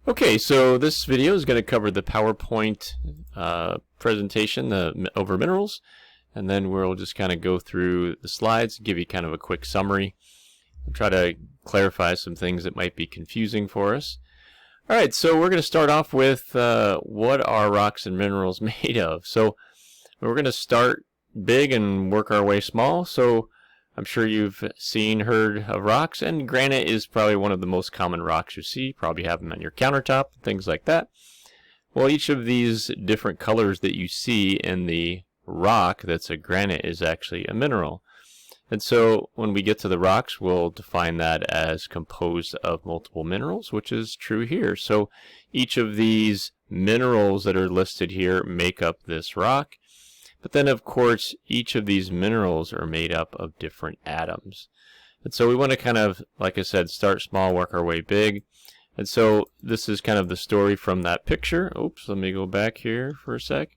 Okay, so this video is going to cover the PowerPoint presentation over minerals, and then we'll just kind of go through the slides, give you kind of a quick summary, and try to clarify some things that might be confusing for us. Alright, so we're going to start off with what are rocks and minerals made of. So we're going to start big and work our way small. So I'm sure you've heard of rocks, and granite is probably one of the most common rocks you see. Probably have them on your countertop, things like that. Well, each of these different colors that you see in the rock that's a granite is actually a mineral. And so when we get to the rocks, we'll define that as composed of multiple minerals, which is true here. So each of these minerals that are listed here make up this rock. But then, of course, each of these minerals are made up of different atoms. And so we want to kind of, like I said, start small, work our way big. And so this is kind of the story from that picture. Oops, let me go back here for a sec.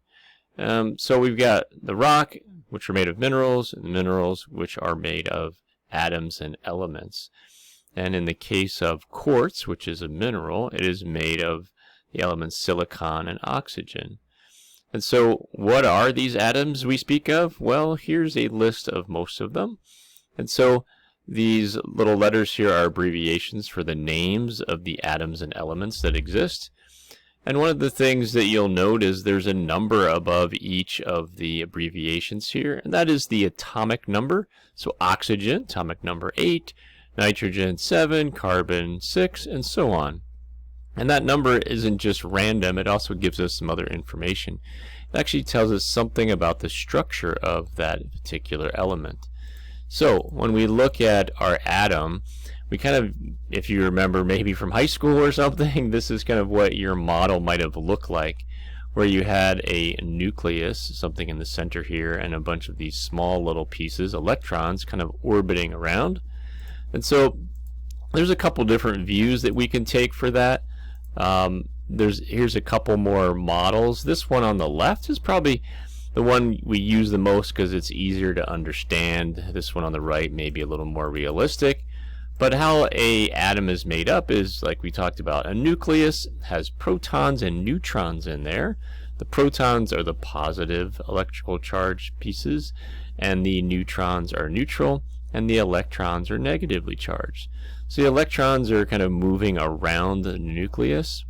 So we've got the rock, which are made of minerals, and the minerals, which are made of atoms and elements. And in the case of quartz, which is a mineral, it is made of the elements silicon and oxygen. And so what are these atoms we speak of? Well, here's a list of most of them. And so these little letters here are abbreviations for the names of the atoms and elements that exist. And one of the things that you'll note is there's a number above each of the abbreviations here, and that is the atomic number. So oxygen, atomic number 8, nitrogen 7, carbon 6, and so on. And that number isn't just random, it also gives us some other information. It actually tells us something about the structure of that particular element. So when we look at our atom, we kind of, if you remember maybe from high school or something, this is kind of what your model might have looked like, where you had a nucleus, something in the center here, and a bunch of these small little pieces, electrons, kind of orbiting around. And so there's a couple different views that we can take for that. Here's a couple more models. This one on the left is probably the one we use the most because it's easier to understand. This one on the right may be a little more realistic. But how an atom is made up is, like we talked about, a nucleus has protons and neutrons in there. The protons are the positive electrical charge pieces, and the neutrons are neutral, and the electrons are negatively charged. So the electrons are kind of moving around the nucleus,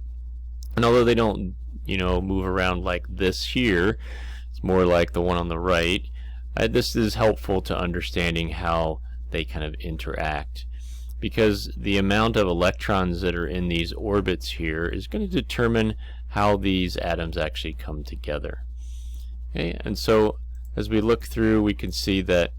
and although they don't, move around like this here, it's more like the one on the right. This is helpful to understanding how they kind of interact, because the amount of electrons that are in these orbits here is going to determine how these atoms actually come together. Okay, and so as we look through, we can see that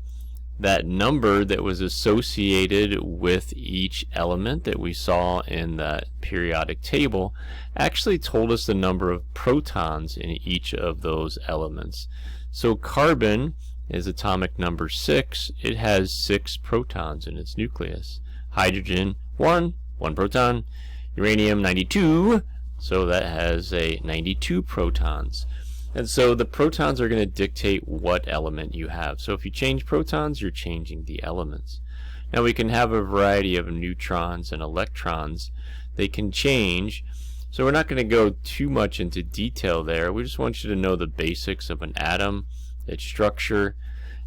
that number that was associated with each element that we saw in that periodic table actually told us the number of protons in each of those elements. So carbon is atomic number 6. It has 6 protons in its nucleus. Hydrogen, 1 proton. Uranium, 92, so that has 92 protons. And so the protons are going to dictate what element you have. So if you change protons, you're changing the elements. Now we can have a variety of neutrons and electrons. They can change. So we're not going to go too much into detail there. We just want you to know the basics of an atom, its structure.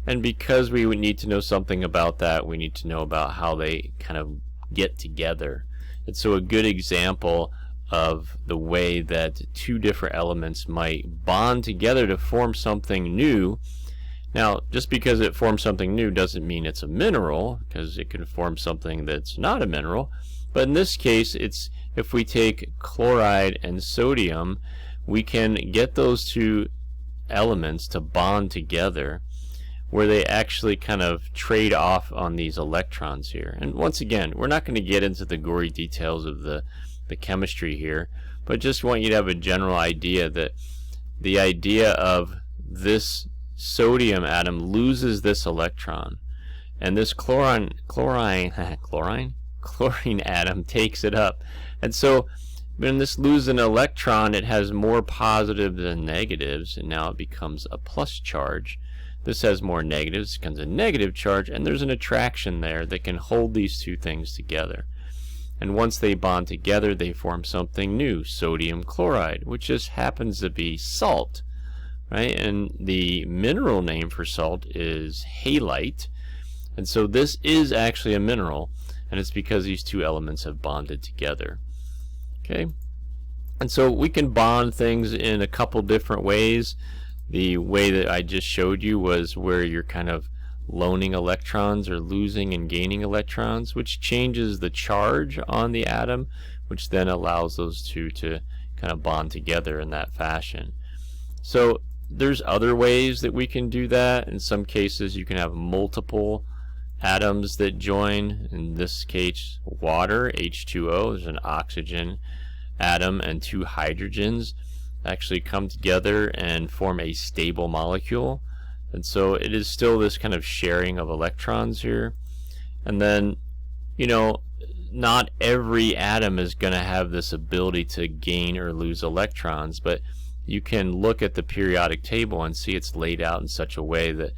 And because we would need to know something about that, we need to know about how they kind of get together. And so a good example of the way that two different elements might bond together to form something new. Now, just because it forms something new doesn't mean it's a mineral, because it can form something that's not a mineral. But in this case, it's if we take chloride and sodium, we can get those two elements to bond together, where they actually kind of trade off on these electrons here. And once again, we're not going to get into the gory details of the chemistry here, but just want you to have a general idea that the idea of this sodium atom loses this electron, and this chlorine atom takes it up. And so when this loses an electron, it has more positives than negatives, and now it becomes a plus charge. This has more negatives, it becomes a negative charge, and there's an attraction there that can hold these two things together. And once they bond together, they form something new, sodium chloride, which just happens to be salt, right? And the mineral name for salt is halite. And so this is actually a mineral, and it's because these two elements have bonded together. Okay? And so we can bond things in a couple different ways. The way that I just showed you was where you're kind of loaning electrons or losing and gaining electrons, which changes the charge on the atom, which then allows those two to kind of bond together in that fashion. So there's other ways that we can do that. In some cases you can have multiple atoms that join. In this case, water, H2O, there's an oxygen atom and two hydrogens actually come together and form a stable molecule. And so it is still this kind of sharing of electrons here. And then, you know, not every atom is going to have this ability to gain or lose electrons, but you can look at the periodic table and see it's laid out in such a way that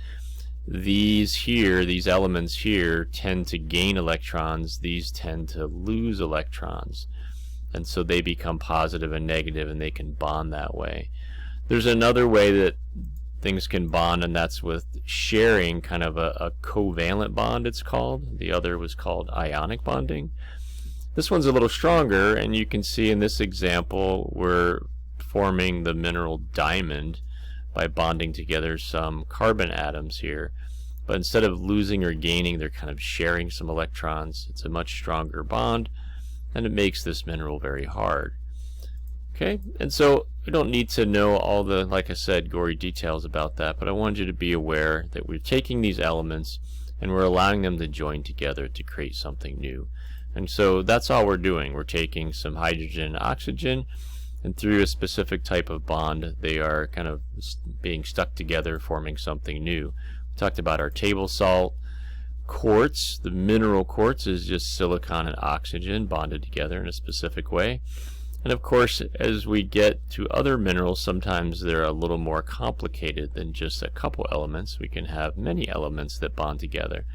these elements here tend to gain electrons, these tend to lose electrons. And so they become positive and negative, and they can bond that way. There's another way that things can bond, and that's with sharing, kind of a covalent bond it's called. The other was called ionic bonding. This one's a little stronger, and you can see in this example we're forming the mineral diamond by bonding together some carbon atoms here. But instead of losing or gaining, they're kind of sharing some electrons. It's a much stronger bond, and it makes this mineral very hard. Okay, and so we don't need to know all the, like I said, gory details about that, but I wanted you to be aware that we're taking these elements and we're allowing them to join together to create something new. And so that's all we're doing. We're taking some hydrogen and oxygen, and through a specific type of bond, they are kind of being stuck together, forming something new. We talked about our table salt. Quartz, the mineral quartz, is just silicon and oxygen bonded together in a specific way. And of course, as we get to other minerals, sometimes they're a little more complicated than just a couple elements. We can have many elements that bond together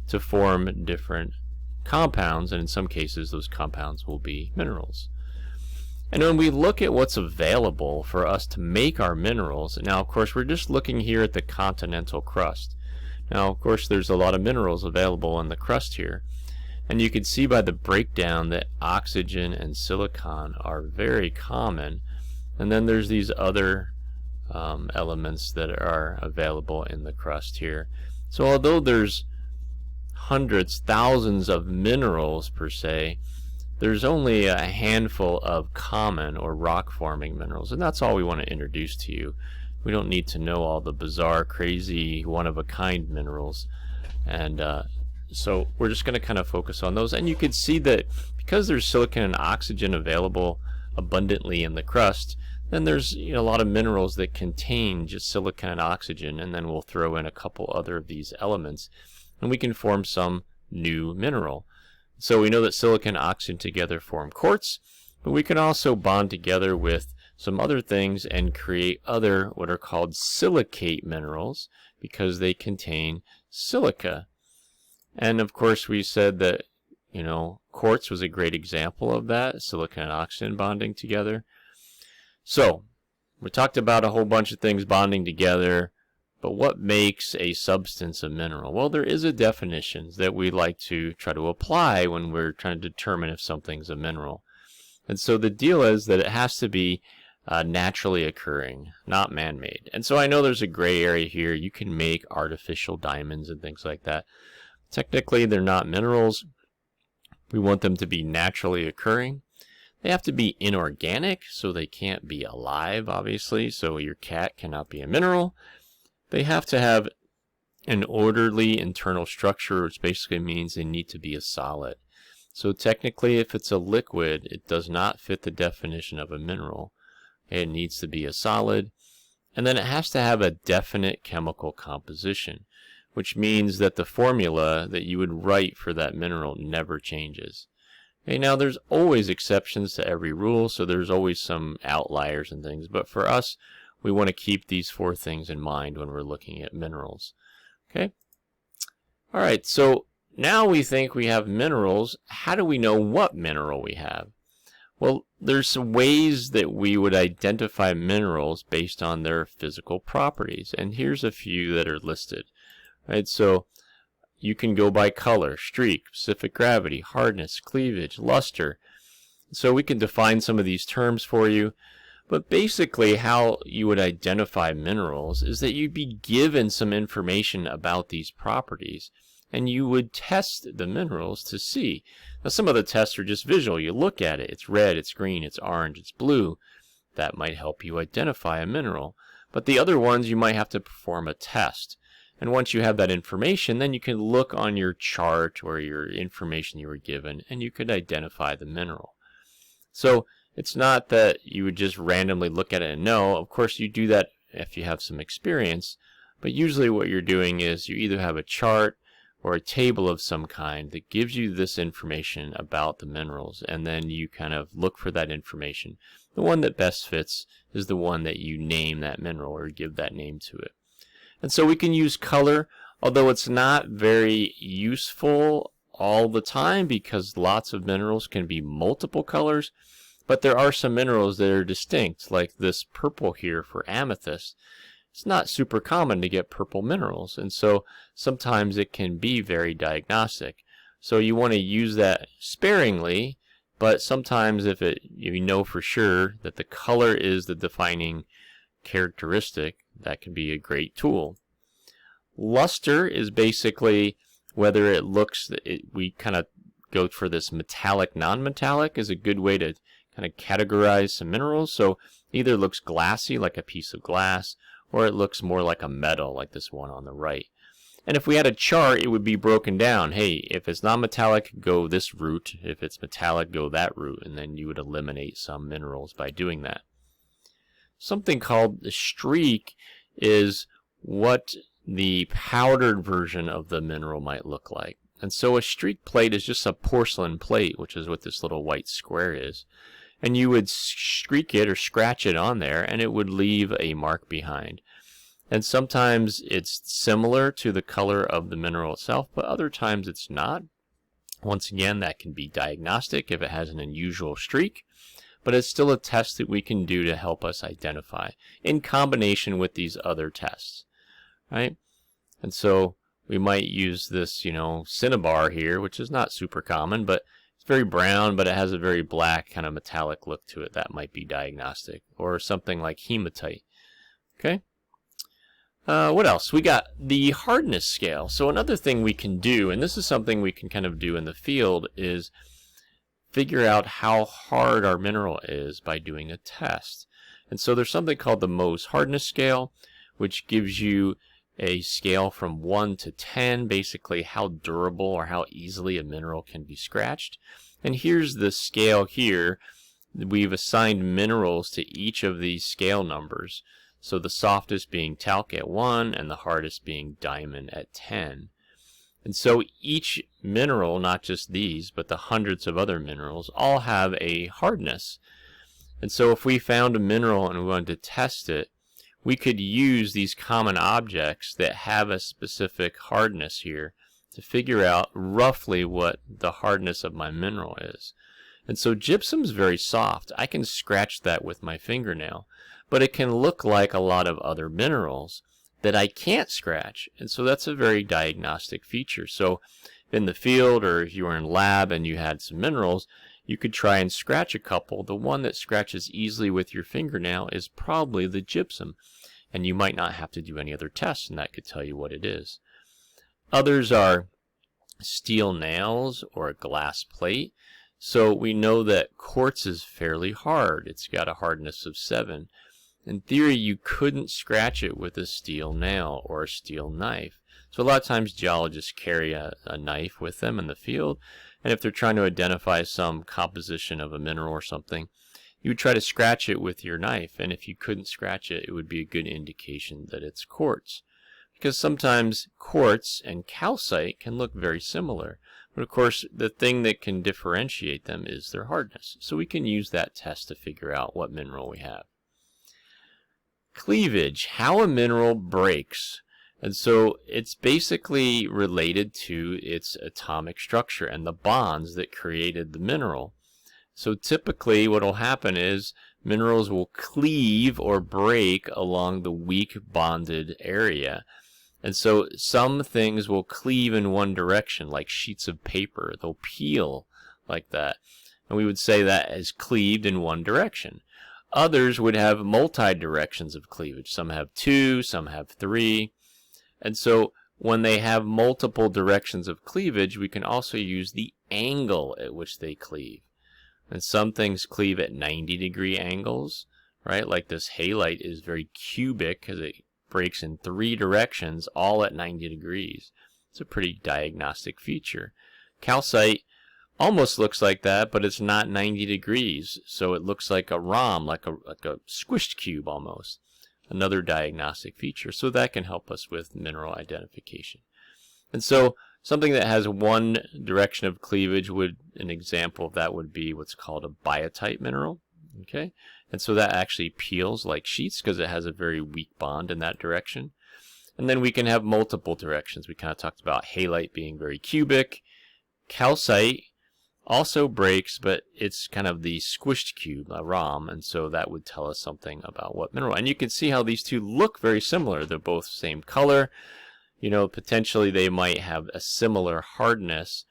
to form different compounds, and in some cases those compounds will be minerals. And when we look at what's available for us to make our minerals, now of course we're just looking here at the continental crust. Now of course there's a lot of minerals available in the crust here, and you can see by the breakdown that oxygen and silicon are very common, and then there's these other elements that are available in the crust here. So although there's hundreds, thousands of minerals per se, there's only a handful of common or rock forming minerals, and that's all we want to introduce to you. We don't need to know all the bizarre, crazy, one-of-a-kind minerals. And so we're just going to kind of focus on those. And you can see that because there's silicon and oxygen available abundantly in the crust, then there's a lot of minerals that contain just silicon and oxygen, and then we'll throw in a couple other of these elements, and we can form some new mineral. So we know that silicon and oxygen together form quartz, but we can also bond together with some other things and create other what are called silicate minerals because they contain silica. And of course we said that quartz was a great example of that, silicon and oxygen bonding together. So we talked about a whole bunch of things bonding together, but what makes a substance a mineral? Well, there is a definition that we like to try to apply when we're trying to determine if something's a mineral. And so the deal is that it has to be naturally occurring, not man-made. And so I know there's a gray area here. You can make artificial diamonds and things like that. Technically, they're not minerals. We want them to be naturally occurring. They have to be inorganic, so they can't be alive, obviously. So your cat cannot be a mineral. They have to have an orderly internal structure, which basically means they need to be a solid. So technically, if it's a liquid, it does not fit the definition of a mineral. It needs to be a solid, and then it has to have a definite chemical composition, which means that the formula that you would write for that mineral never changes. Okay, now there's always exceptions to every rule, so there's always some outliers and things, but for us, we want to keep these four things in mind when we're looking at minerals. Okay? Alright, so now we think we have minerals. How do we know what mineral we have? Well, there's some ways that we would identify minerals based on their physical properties, and here's a few that are listed. Right, so you can go by color, streak, specific gravity, hardness, cleavage, luster. So we can define some of these terms for you, but basically how you would identify minerals is that you'd be given some information about these properties, and you would test the minerals to see. Now some of the tests are just visual. You look at it, it's red, it's green, it's orange, it's blue. That might help you identify a mineral. But the other ones you might have to perform a test. And once you have that information, then you can look on your chart or your information you were given, and you could identify the mineral. So it's not that you would just randomly look at it and know. Of course, you do that if you have some experience, but usually what you're doing is you either have a chart or a table of some kind that gives you this information about the minerals, and then you kind of look for that information. The one that best fits is the one that you name that mineral or give that name to it. And so we can use color, although it's not very useful all the time because lots of minerals can be multiple colors, but there are some minerals that are distinct, like this purple here for amethyst. It's not super common to get purple minerals, and so sometimes it can be very diagnostic. So you want to use that sparingly, but sometimes if you know for sure that the color is the defining characteristic, that can be a great tool. Luster is basically whether it looks, we kind of go for this metallic, non-metallic is a good way to kind of categorize some minerals. So either it looks glassy like a piece of glass, or it looks more like a metal like this one on the right. And if we had a chart, it would be broken down. Hey, if it's non-metallic, go this route. If it's metallic, go that route. And then you would eliminate some minerals by doing that. Something called the streak is what the powdered version of the mineral might look like. And so a streak plate is just a porcelain plate, which is what this little white square is. And you would streak it or scratch it on there, and it would leave a mark behind. And sometimes it's similar to the color of the mineral itself, but other times it's not. Once again, that can be diagnostic if it has an unusual streak, but it's still a test that we can do to help us identify in combination with these other tests, right? And so we might use this, cinnabar here, which is not super common, but it's very brown, but it has a very black kind of metallic look to it. That might be diagnostic. Or something like hematite. Okay? What else? We got the hardness scale. So another thing we can do, and this is something we can kind of do in the field, is figure out how hard our mineral is by doing a test. And so there's something called the Mohs hardness scale, which gives you a scale from 1 to 10, basically how durable or how easily a mineral can be scratched. And here's the scale here. We've assigned minerals to each of these scale numbers. So the softest being talc at 1 and the hardest being diamond at 10. And so each mineral, not just these, but the hundreds of other minerals, all have a hardness. And so if we found a mineral and we wanted to test it, we could use these common objects that have a specific hardness here to figure out roughly what the hardness of my mineral is. And so gypsum is very soft. I can scratch that with my fingernail, but it can look like a lot of other minerals that I can't scratch. And so that's a very diagnostic feature. So in the field, or if you were in lab and you had some minerals, you could try and scratch a couple. The one that scratches easily with your fingernail is probably the gypsum. And you might not have to do any other tests, and that could tell you what it is. Others are steel nails or a glass plate. So we know that quartz is fairly hard. It's got a hardness of 7. In theory, you couldn't scratch it with a steel nail or a steel knife. So a lot of times geologists carry a knife with them in the field, and if they're trying to identify some composition of a mineral or something, you would try to scratch it with your knife, and if you couldn't scratch it, it would be a good indication that it's quartz. Because sometimes quartz and calcite can look very similar, but of course the thing that can differentiate them is their hardness. So we can use that test to figure out what mineral we have. Cleavage, how a mineral breaks. And so it's basically related to its atomic structure and the bonds that created the mineral. So typically what will happen is minerals will cleave or break along the weak bonded area. And so some things will cleave in one direction, like sheets of paper. They'll peel like that. And we would say that is cleaved in one direction. Others would have multi-directions of cleavage. Some have 2, some have 3. And so when they have multiple directions of cleavage, we can also use the angle at which they cleave. And some things cleave at 90-degree angles, right? Like this halite is very cubic because it breaks in 3 directions, all at 90 degrees. It's a pretty diagnostic feature. Calcite almost looks like that, but it's not 90 degrees, so it looks like a ROM, like a squished cube almost. Another diagnostic feature, so that can help us with mineral identification. And so something that has one direction of cleavage an example of that would be what's called a biotite mineral. Okay, and so that actually peels like sheets because it has a very weak bond in that direction. And then we can have multiple directions. We kind of talked about halite being very cubic. Calcite also breaks, but it's kind of the squished cube, a ROM, and so that would tell us something about what mineral. And you can see how these two look very similar. They're both same color. You know, potentially they might have a similar hardness,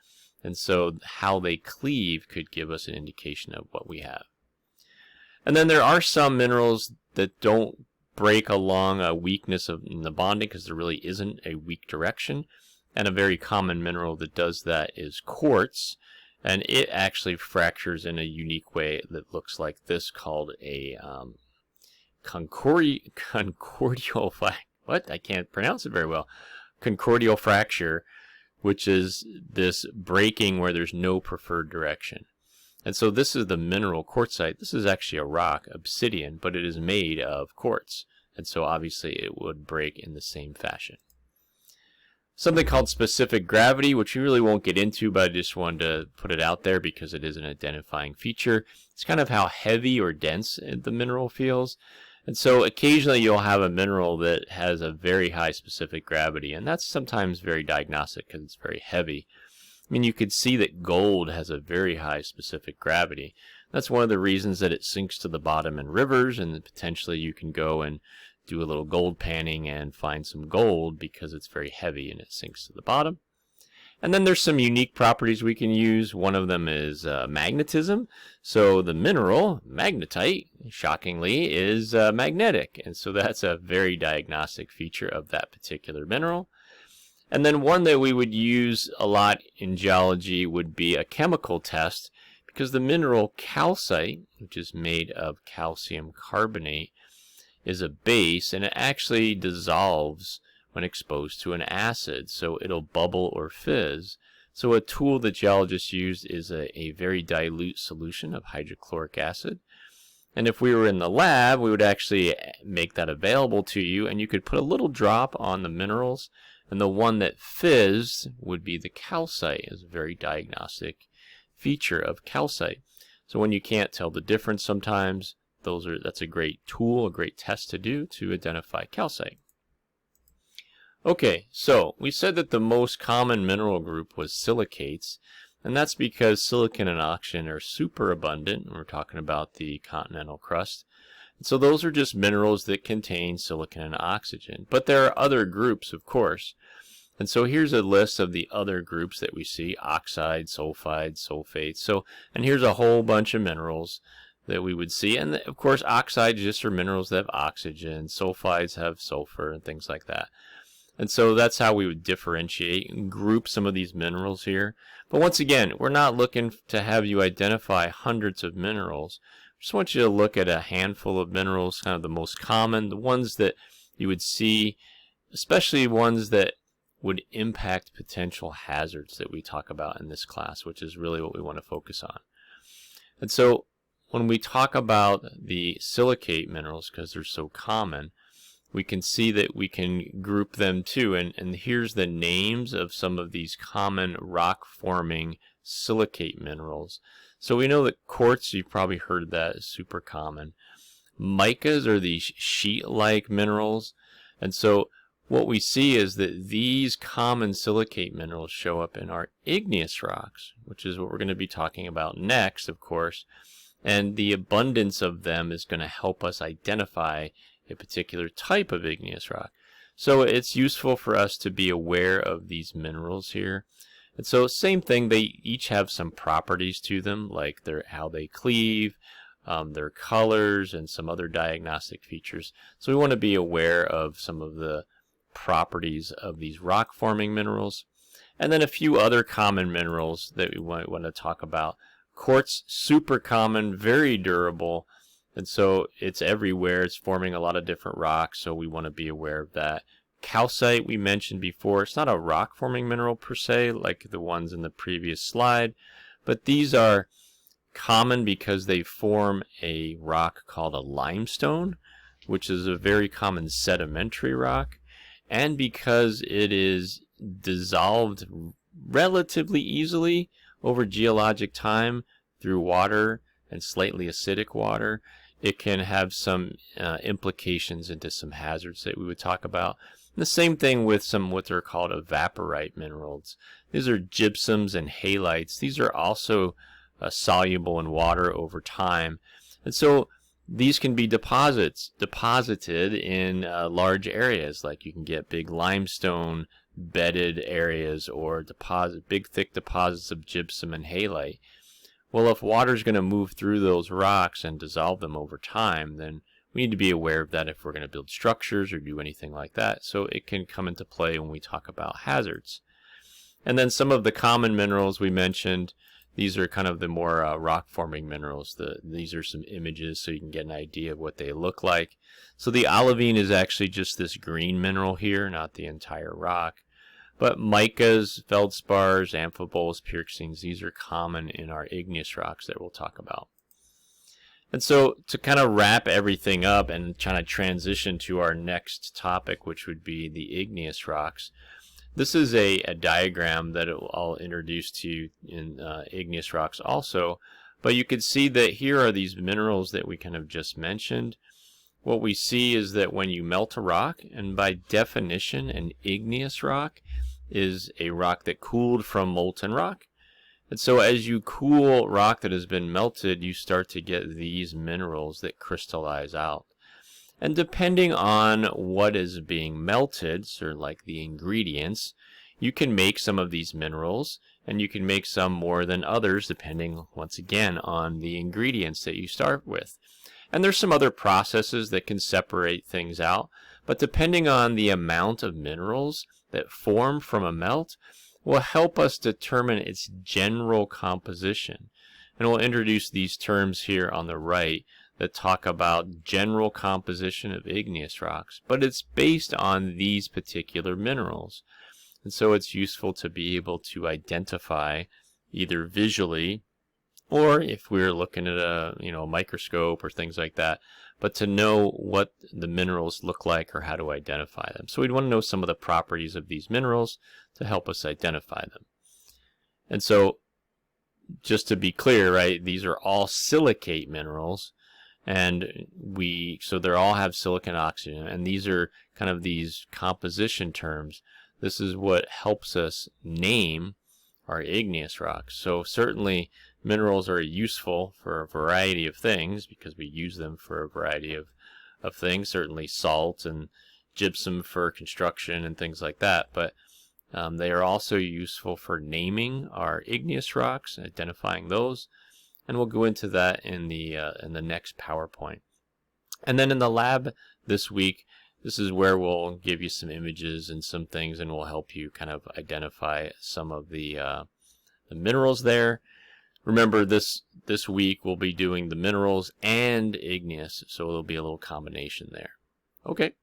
and so how they cleave could give us an indication of what we have. And then there are some minerals that don't break along a weakness in the bonding because there really isn't a weak direction. And a very common mineral that does that is quartz. And it actually fractures in a unique way that looks like this, called a concordial what? I can't pronounce it very well. Concordial fracture, which is this breaking where there's no preferred direction. And so this is the mineral quartzite. This is actually a rock, obsidian, but it is made of quartz. And so obviously it would break in the same fashion. Something called specific gravity, which we really won't get into, but I just wanted to put it out there because it is an identifying feature. It's kind of how heavy or dense the mineral feels. And so occasionally you'll have a mineral that has a very high specific gravity, and that's sometimes very diagnostic because it's very heavy. I mean, you could see that gold has a very high specific gravity. That's one of the reasons that it sinks to the bottom in rivers, and potentially you can go and do a little gold panning and find some gold because it's very heavy and it sinks to the bottom. And then there's some unique properties we can use. One of them is magnetism. So the mineral, magnetite, shockingly, is magnetic. And so that's a very diagnostic feature of that particular mineral. And then one that we would use a lot in geology would be a chemical test, because the mineral calcite, which is made of calcium carbonate, is a base, and it actually dissolves when exposed to an acid, so it'll bubble or fizz. So a tool that geologists use is a very dilute solution of hydrochloric acid. And if we were in the lab, we would actually make that available to you, and you could put a little drop on the minerals, and the one that fizzed would be the calcite. It's a very diagnostic feature of calcite. So when you can't tell the difference sometimes, that's a great tool, a great test to do to identify calcite. Okay, so we said that the most common mineral group was silicates, and that's because silicon and oxygen are super abundant. We're talking about the Continental Crust. And so those are just minerals that contain silicon and oxygen. But there are other groups, of course. And so here's a list of the other groups that we see: oxide, sulfide, sulfates. And here's a whole bunch of minerals that we would see. And of course, oxides just are minerals that have oxygen. Sulfides have sulfur and things like that. And so that's how we would differentiate and group some of these minerals here. But once again, we're not looking to have you identify hundreds of minerals. I just want you to look at a handful of minerals, kind of the most common, the ones that you would see, especially ones that would impact potential hazards that we talk about in this class, which is really what we want to focus on. And so when we talk about the silicate minerals, because they're so common, we can see that we can group them too. And here's the names of some of these common rock-forming silicate minerals. So we know that quartz, you've probably heard that, is super common. Micas are these sheet-like minerals. And so what we see is that these common silicate minerals show up in our igneous rocks, which is what we're going to be talking about next, of course. And the abundance of them is going to help us identify a particular type of igneous rock. So it's useful for us to be aware of these minerals here. And so same thing, they each have some properties to them, like how they cleave, their colors, and some other diagnostic features. So we want to be aware of some of the properties of these rock-forming minerals. And then a few other common minerals that we want to talk about. Quartz, super common, very durable, and so it's everywhere. It's forming a lot of different rocks, so we want to be aware of that. Calcite, we mentioned before, it's not a rock-forming mineral per se, like the ones in the previous slide, but these are common because they form a rock called a limestone, which is a very common sedimentary rock, and because it is dissolved relatively easily over geologic time through water and slightly acidic water, it can have some implications into some hazards that we would talk about. And the same thing with some what are called evaporite minerals. These are gypsums and halites. These are also soluble in water over time. And so these can be deposited in large areas, like you can get big limestone bedded areas or big thick deposits of gypsum and halite. Well, if water is going to move through those rocks and dissolve them over time, then we need to be aware of that if we're going to build structures or do anything like that. So it can come into play when we talk about hazards. And then some of the common minerals we mentioned, these are kind of the more rock-forming minerals. These are some images so you can get an idea of what they look like. So the olivine is actually just this green mineral here, not the entire rock. But micas, feldspars, amphiboles, pyroxenes, these are common in our igneous rocks that we'll talk about. And so to kind of wrap everything up and kind of transition to our next topic, which would be the igneous rocks, this is a diagram that I'll introduce to you in igneous rocks also. But you could see that here are these minerals that we kind of just mentioned. What we see is that when you melt a rock, and by definition an igneous rock is a rock that cooled from molten rock. And so as you cool rock that has been melted, you start to get these minerals that crystallize out. And depending on what is being melted, so like the ingredients, you can make some of these minerals, and you can make some more than others depending, once again, on the ingredients that you start with. And there's some other processes that can separate things out, but depending on the amount of minerals that form from a melt will help us determine its general composition. And we'll introduce these terms here on the right that talk about general composition of igneous rocks, but it's based on these particular minerals. And so it's useful to be able to identify either visually, or if we're looking at a microscope or things like that, but to know what the minerals look like or how to identify them. So we'd want to know some of the properties of these minerals to help us identify them. And so just to be clear, right, these are all silicate minerals, and so they all have silicon oxygen, and these are kind of these composition terms. This is what helps us name our igneous rocks. So certainly minerals are useful for a variety of things because we use them for a variety of things, certainly salt and gypsum for construction and things like that, but they are also useful for naming our igneous rocks, identifying those, and we'll go into that in the next PowerPoint. And then in the lab this week, this is where we'll give you some images and some things, and we'll help you kind of identify some of the minerals there. Remember, this week we'll be doing the minerals and igneous, so there'll be a little combination there. Okay.